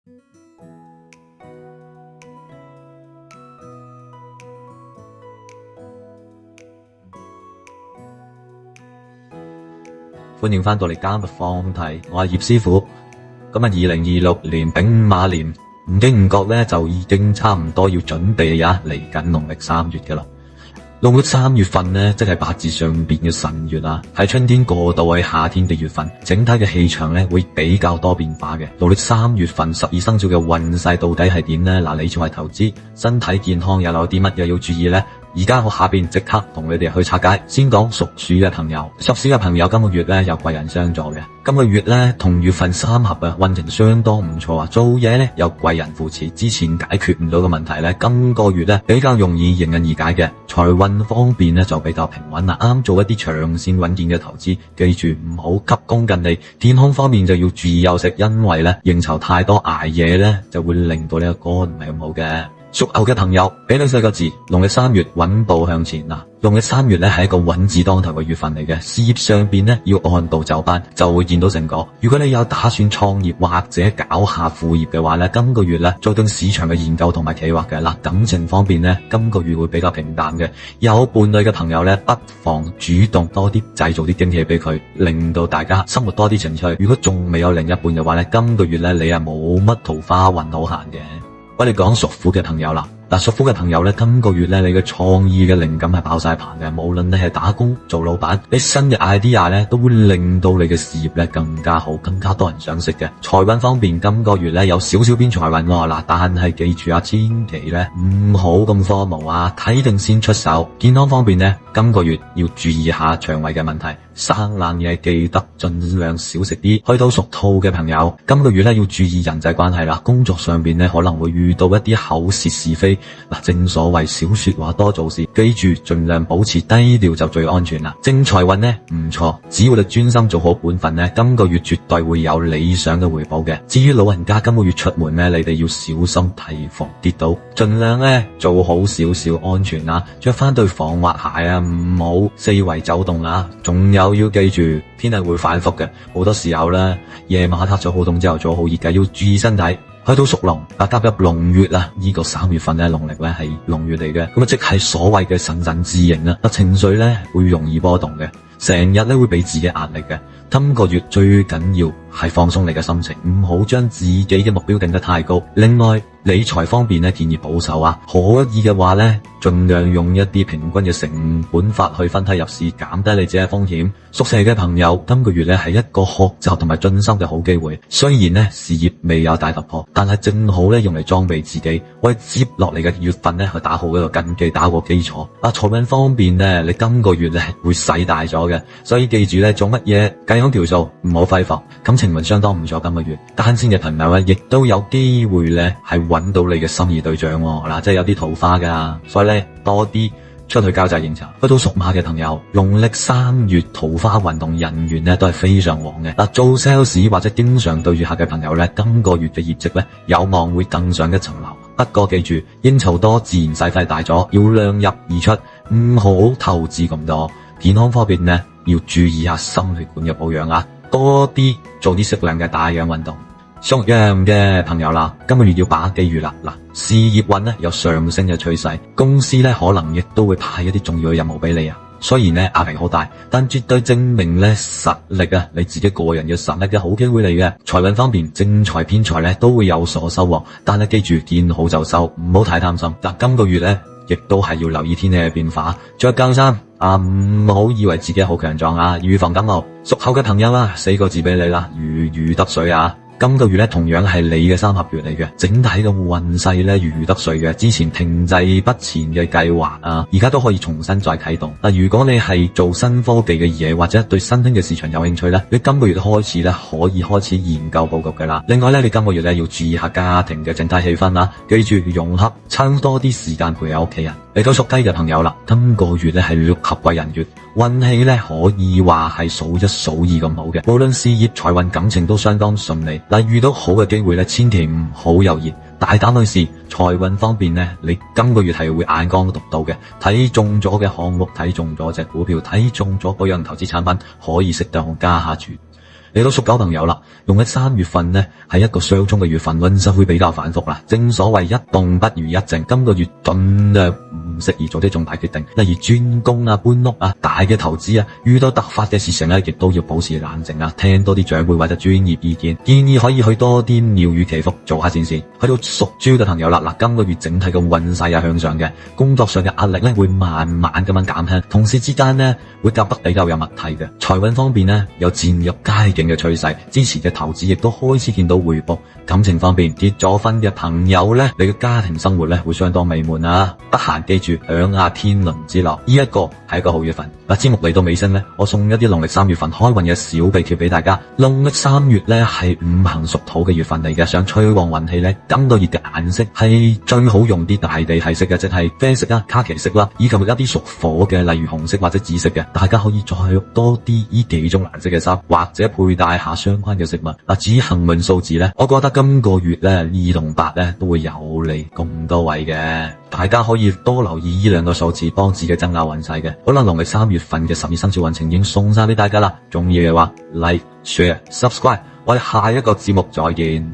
歡迎翻到嚟加密放題，我係葉師傅。咁2026年丙馬年唔經唔覺咧，就已經差唔多要準備嚟緊農曆3月嘅啦。農曆3月份呢，即係八字上邊嘅辰月啊，係春天過渡去夏天嘅月份，整體嘅氣場咧會比較多變化嘅。農曆3月份12生肖嘅運勢到底係點呢？嗱，理財投資、身體健康又有啲乜嘢要注意呢？而家我下邊即刻同你哋去拆解。先講屬鼠嘅朋友，屬鼠嘅朋友今個月咧有貴人相助嘅。今個月咧同月份3合啊，運程相當唔錯啊。做嘢咧有貴人扶持，之前解決唔到嘅問題咧，今個月咧比較容易迎刃而解嘅。財運方面咧就比較平穩啦，啱做一啲長線穩健嘅投資。記住唔好急功近利。健康方面就要注意休息，因為咧應酬太多捱夜咧就會令到呢個肝唔係咁好嘅。屬牛嘅朋友，俾你4個字：農曆3月穩步向前嗱。農曆3月咧係一個穩字當頭嘅月份嚟嘅，事業上邊咧要按部就班，就會見到成果。如果你有打算創業或者搞下副業嘅話咧，今個月咧再對市場嘅研究同埋企劃嘅嗱。感情方面咧，今個月會比較平淡嘅。有伴侶嘅朋友咧，不妨主動多啲製造啲驚喜俾佢，令到大家生活多啲情趣。如果仲未有另一半嘅話咧，今個月咧你係冇乜桃花運好閒嘅。我哋講屬虎嘅朋友啦，嗱，屬虎嘅朋友咧，今個月咧你嘅創意嘅靈感係爆晒棚嘅，無論你係打工做老闆，你新嘅 idea 咧都會令到你嘅事業咧更加好，更加多人賞識嘅。財運方面，今個月咧有少少偏財運嗱，但係記住啊，千祈咧唔好咁荒謬啊，睇定先出手。健康方面咧，今個月要注意下腸胃嘅問題。生冷嘢記得盡量少食啲。去到屬兔嘅朋友，今個月咧要注意人際關係啦，工作上邊咧可能會遇到一啲口舌是非嗱，正所謂少說話多做事，記住盡量保持低調就最安全啦。正財運呢唔錯，只要你專心做好本分呢，今個月絕對會有理想嘅回報嘅。至於老人家今個月出門呢，你哋要小心提防跌倒，盡量呢做好少少安全啦，着翻對防滑鞋啊，唔好四圍走動啦，仲有。要記住，天氣會反覆嘅，好多時候咧，夜晚黑咗好凍之後咗好熱嘅，要注意身體。去到屬龍，踏入龍月啦，呢個3月份咧，農曆咧係龍月嚟嘅，咁啊即係所謂嘅神神自刑啦，情緒咧會容易波動嘅，成日咧會俾自己壓力嘅。今個月最緊要係放鬆你嘅心情，唔好將自己嘅目標定得太高。另外，理財方面咧建議保守啊，可以嘅話咧，盡量用一啲平均嘅成本法去分批入市，減低你自己嘅風險。屬蛇嘅朋友，今個月咧係一個學習同埋進修嘅好機會。雖然咧事業未有大突破，但係正好咧用嚟裝備自己，為接落嚟嘅月份咧去打好一個根基，打個基礎。財運方面咧，你今個月咧會使大咗嘅，所以記住咧做乜嘢計好條數，唔好揮霍。感情運相當唔錯，今個月單身嘅朋友咧亦都有機會咧係揾到你嘅心儀對象嗱，即係有啲桃花噶，所以咧多啲出去交際應酬。去到屬馬嘅朋友，農曆3月桃花運動人緣咧都係非常旺嘅嗱，做 sales 或者經常對住客嘅朋友咧，今個月嘅業績咧有望會更上一層樓。不過記住，應酬多自然使費大咗，要量入而出，唔好投資咁多。健康方面咧要注意下心血管嘅保養啊，多啲做啲適量嘅帶氧運動。屬羊嘅朋友啦，今個月要把握機遇啦。嗱，事業運咧有上升嘅趨勢，公司咧可能亦都會派一啲重要嘅任務俾你啊。雖然咧壓力好大，但絕對證明咧實力啊，你自己個人嘅實力嘅好機會嚟嘅。財運方面，正財偏財咧都會有所收穫，但係記住見好就收，唔好太貪心。但今個月咧亦都係要留意天氣嘅變化，着更衫啊，唔好以為自己好強壯啊，預防感冒。屬猴嘅朋友啦，4個字俾你啦，如魚得水啊。今個月咧同樣係你嘅3合月嚟嘅，整體嘅運勢咧如魚得水嘅，之前停滯不前嘅計劃啊，而家都可以重新再啟動。如果你係做新科技嘅嘢，或者對新興嘅市場有興趣咧，你今個月開始咧可以開始研究布局嘅啦。另外咧，你今個月咧要注意下家庭嘅整體氣氛啦，記住融合，趁多啲時間陪下屋企人。嚟到屬雞嘅朋友啦，今個月咧係6合貴人月，運氣咧可以話係數一數二咁好嘅，無論事業、財運、感情都相當順利。遇到好嘅機會咧，千祈唔好猶豫，大膽去試。財運方面咧，你今個月係會眼光獨到嘅，睇中咗嘅項目，睇中咗隻股票，睇中咗嗰樣投資產品，可以適當加下注。嚟到屬狗朋友啦，農曆3月份呢係一個相沖嘅月份，運勢會比較反覆啦。正所謂一動不如一靜，今個月盡量唔適宜做啲重大決定，例如轉工啊、搬屋啊、大嘅投資啊，遇到突發嘅事情咧，亦都要保持冷靜啊，聽多啲長輩或者專業意見，建議可以去多啲廟宇祈福，做下善事。去到屬豬嘅朋友啦，嗱，今個月整體嘅運勢係向上嘅，工作上嘅壓力咧會慢慢咁樣減輕，同事之間呢會夾得比較有默契嘅。財運方面呢有漸入佳境嘅趨勢，之前嘅投資亦都開始見到回報。感情方面，結咗婚嘅朋友呢，你嘅家庭生活呢會相當美滿啊！得閒記住享下天倫之樂，呢一個係一個好月份。嗱，節目嚟到尾聲呢，我送一啲農曆3月份開運嘅小秘訣俾大家。農曆3月呢係五行屬土嘅月份嚟嘅，想催旺運氣呢，今個月嘅顏色係最好用啲大地系色嘅，即係啡色啊、卡其色啦，以及一啲屬火嘅，例如紅色或者紫色嘅。大家可以再用多啲呢幾種顏色嘅衫，或者佩戴下相關嘅飾物。嗱，至於幸運數字呢，我覺得今個月呢2同8呢都會有利咁多位嘅，大家可以多留意呢兩個數字，幫自己增加運勢嘅。好啦，農曆3月份嘅12生肖運程已經送晒俾大家啦，中意嘅話 like、share、subscribe，我哋下一個節目再見。